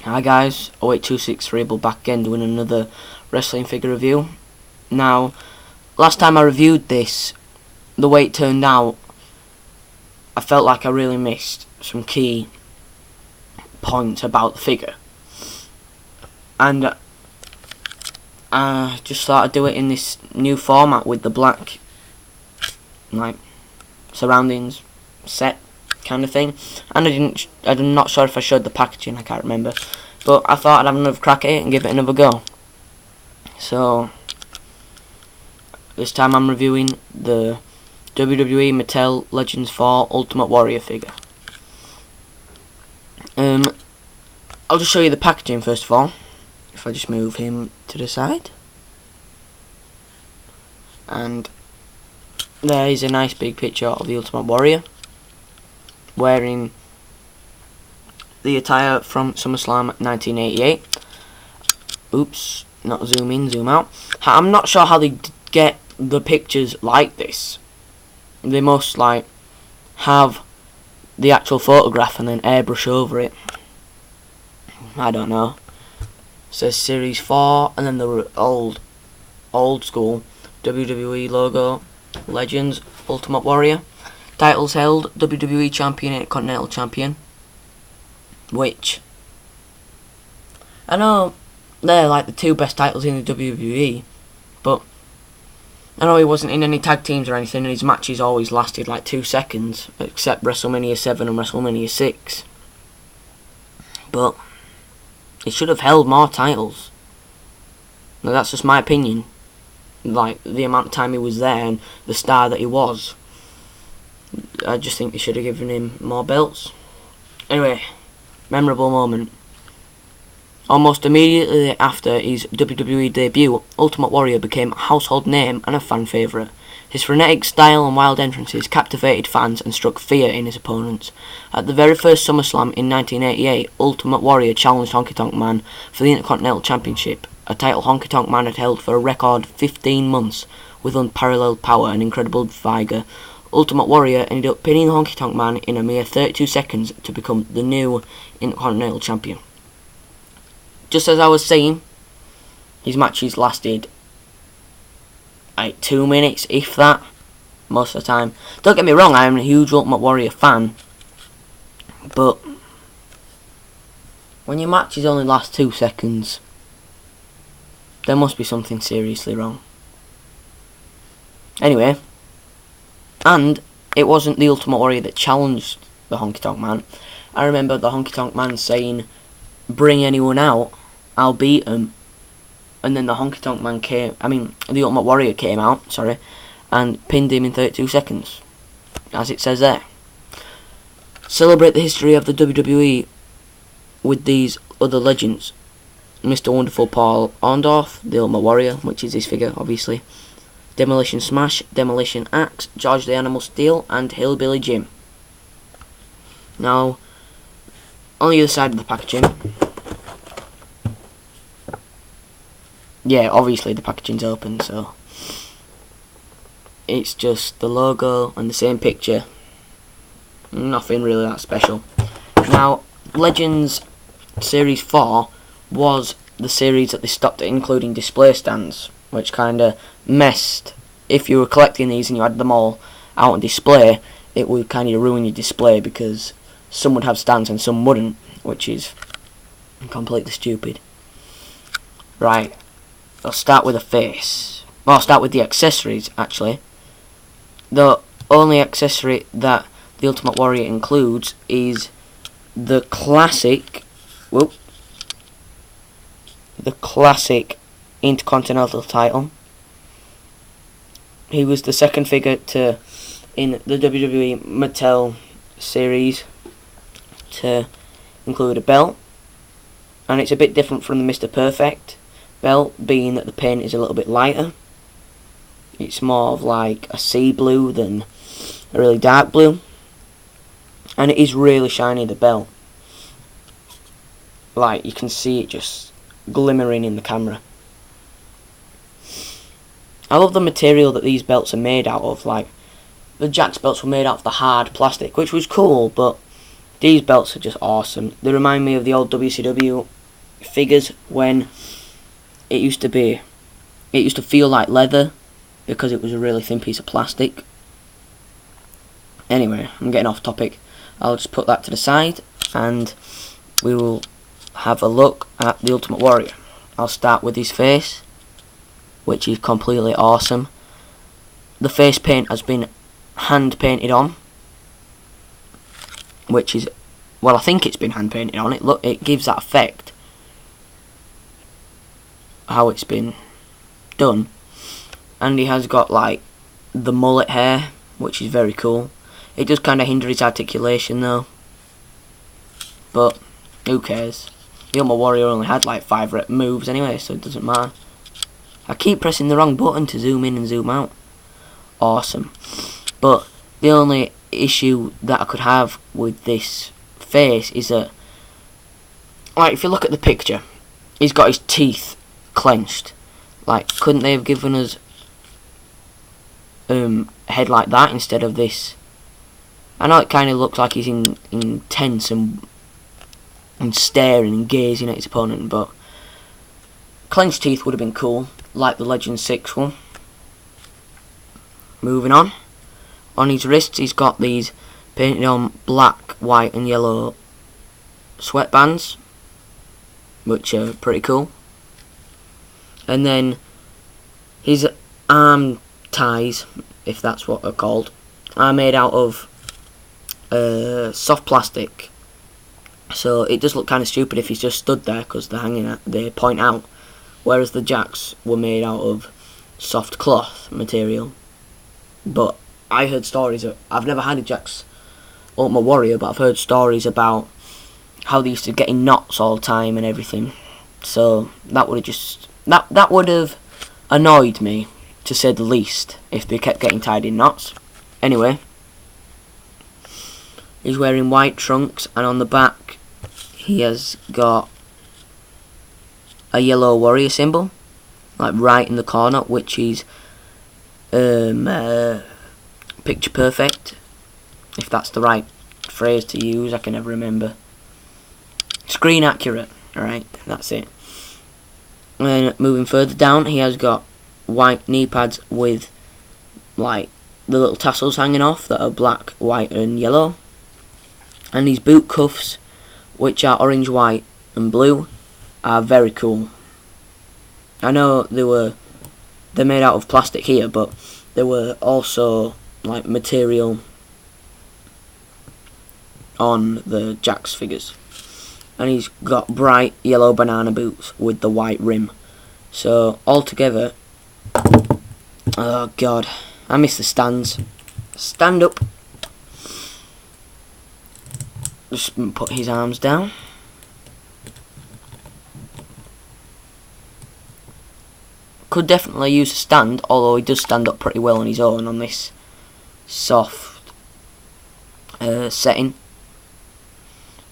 Hi guys, 08263 back again doing another wrestling figure review. Now, last time I reviewed this, the way it turned out, I felt like I really missed some key points about the figure. And I just thought I'd do it in this new format with the black, like, surroundings set kind of thing. And I'm not sure if I showed the packaging, I can't remember. But I thought I'd have another crack at it and give it another go. So, this time I'm reviewing the Wwe Mattel Legends 4 Ultimate Warrior figure. I'll just show you the packaging first of all. If I just move him to the side. And there is a nice big picture of the Ultimate Warrior wearing the attire from SummerSlam 1988. Oops, not zoom in, zoom out. I'm not sure how they get the pictures like this. They must like have the actual photograph and then airbrush over it. I don't know. It says Series 4 and then the old school WWE logo, Legends, Ultimate Warrior. Titles held, WWE Champion and Continental Champion. Which, I know they're like the two best titles in the WWE, but I know he wasn't in any tag teams or anything, and his matches always lasted like 2 seconds, except WrestleMania 7 and WrestleMania 6. But he should have held more titles. Now that's just my opinion. Like, the amount of time he was there and the star that he was. I just think they should have given him more belts. Anyway, memorable moment. Almost immediately after his WWE debut, Ultimate Warrior became a household name and a fan favourite. His frenetic style and wild entrances captivated fans and struck fear in his opponents. At the very first SummerSlam in 1988, Ultimate Warrior challenged Honky Tonk Man for the Intercontinental Championship, a title Honky Tonk Man had held for a record 15 months with unparalleled power and incredible vigour. Ultimate Warrior ended up pinning Honky Tonk Man in a mere 32 seconds to become the new Intercontinental Champion. Just as I was saying, his matches lasted like 2 minutes, if that, most of the time. Don't get me wrong, I am a huge Ultimate Warrior fan, but when your matches only last 2 seconds, there must be something seriously wrong. Anyway, and it wasn't the Ultimate Warrior that challenged the Honky Tonk Man. I remember the Honky Tonk Man saying, "Bring anyone out, I'll beat him." And then the Honky Tonk Man the Ultimate Warrior came out, and pinned him in 32 seconds, as it says there. Celebrate the history of the WWE with these other legends. Mr. Wonderful Paul Orndorff, the Ultimate Warrior, which is his figure, obviously. Demolition Smash, Demolition Axe, George the Animal Steel, and Hillbilly Jim. Now, on the other side of the packaging, yeah, obviously the packaging's open, so it's just the logo and the same picture. Nothing really that special. Now, Legends Series 4 was the series that they stopped at including display stands, which kinda messed. If you were collecting these and you had them all out on display, it would kinda ruin your display because some would have stands and some wouldn't, which is completely stupid. Right, I'll start with the face. Well, I'll start with the accessories, actually. The only accessory that the Ultimate Warrior includes is the classic Intercontinental title. He was the second figure in the WWE Mattel series to include a belt, and it's a bit different from the Mr. Perfect belt, being that the paint is a little bit lighter. It's more of like a sea blue than a really dark blue, and it is really shiny, the belt. Like, you can see it just glimmering in the camera. I love the material that these belts are made out of. Like, the Jakks belts were made out of the hard plastic, which was cool, but These belts are just awesome. They remind me of the old WCW figures when it used to feel like leather because it was a really thin piece of plastic. Anyway, I'm getting off topic. I'll just put that to the side and we will have a look at the Ultimate Warrior. I'll start with his face, which is completely awesome. The face paint has been hand painted on, which is, well, I think it's been hand painted on. It gives that effect how it's been done. And he has got like the mullet hair, which is very cool. It does kind of hinder his articulation though, but who cares? The Ultimate Warrior only had like 5 moves anyway, so it doesn't matter. I keep pressing the wrong button to zoom in and zoom out. Awesome. But the only issue that I could have with this face is that, like, if you look at the picture, he's got his teeth clenched. Like, couldn't they have given us a head like that instead of this? I know it kind of looks like he's intense and staring and gazing at his opponent, but clenched teeth would have been cool, like the Legend 6 one. Moving on. On his wrists, he's got these painted on black, white, and yellow sweatbands, which are pretty cool. And then his arm ties, if that's what they're called, are made out of soft plastic. So it does look kind of stupid if he's just stood there because they point out, whereas the jacks were made out of soft cloth material. But I heard stories I've never had a Jack's Ultimate Warrior, but I've heard stories about how they used to get in knots all the time and everything. So that would have just that would have annoyed me, to say the least, if they kept getting tied in knots. Anyway, he's wearing white trunks, and on the back he has got a yellow warrior symbol, like right in the corner, which is picture perfect, if that's the right phrase to use. I can never remember. Screen accurate. Alright, that's it. And moving further down, he has got white knee pads with like the little tassels hanging off that are black, white and yellow. And these boot cuffs, which are orange, white and blue, are very cool. I know they're made out of plastic here, but there were also like material on the Jack's figures. And he's got bright yellow banana boots with the white rim. So altogether, oh god, I miss the stands. Stand up. Just put his arms down. Could definitely use a stand, although he does stand up pretty well on his own on this soft setting.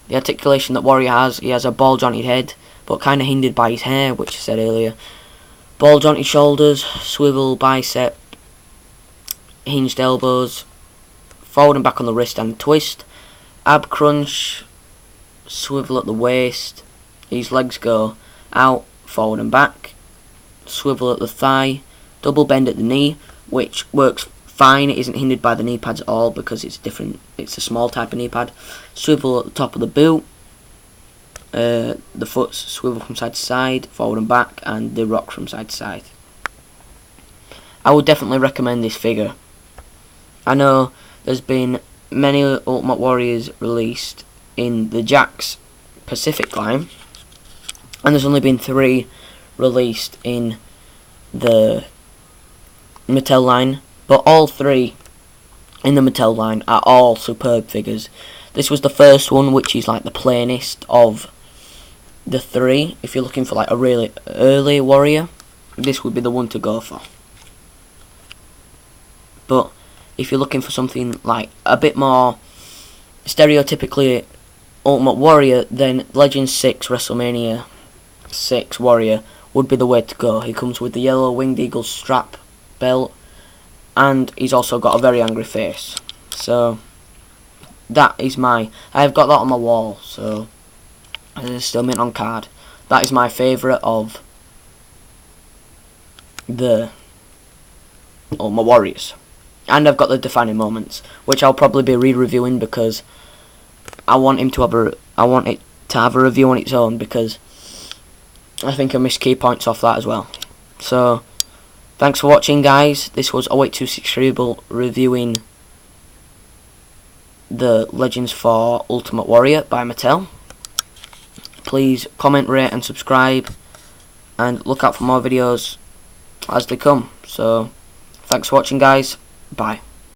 The articulation that Warrior has, he has a ball jointed head, but kind of hindered by his hair, which I said earlier. Ball jointed shoulders, swivel bicep, hinged elbows, forward and back on the wrist and twist, ab crunch, swivel at the waist. His legs go out, forward and back, swivel at the thigh, double bend at the knee, which works fine. It isn't hindered by the knee pads at all because it's different. It's a small type of knee pad. Swivel at the top of the boot. The foot's swivel from side to side, forward and back, and they rock from side to side. I would definitely recommend this figure. I know there's been many Ultimate Warriors released in the Jack's Pacific line, and there's only been 3 released in the Mattel line, but all 3 in the Mattel line are all superb figures. This was the first one, which is like the plainest of the 3. If you're looking for like a really early Warrior, this would be the one to go for. But if you're looking for something like a bit more stereotypically Ultimate Warrior, then Legend 6 WrestleMania 6 Warrior would be the way to go. He comes with the yellow winged eagle strap belt, and he's also got a very angry face. So that is my, I've got that on my wall, so it's still mint on card. That is my favourite of the Ultimate Warriors. And I've got the defining moments, which I'll probably be re-reviewing because I want it to have a review on its own, because I think I missed key points off that as well. So thanks for watching, guys. This was 08263 reviewing the Legends for Ultimate Warrior by Mattel. Please comment, rate and subscribe, and look out for more videos as they come. So thanks for watching, guys. Bye.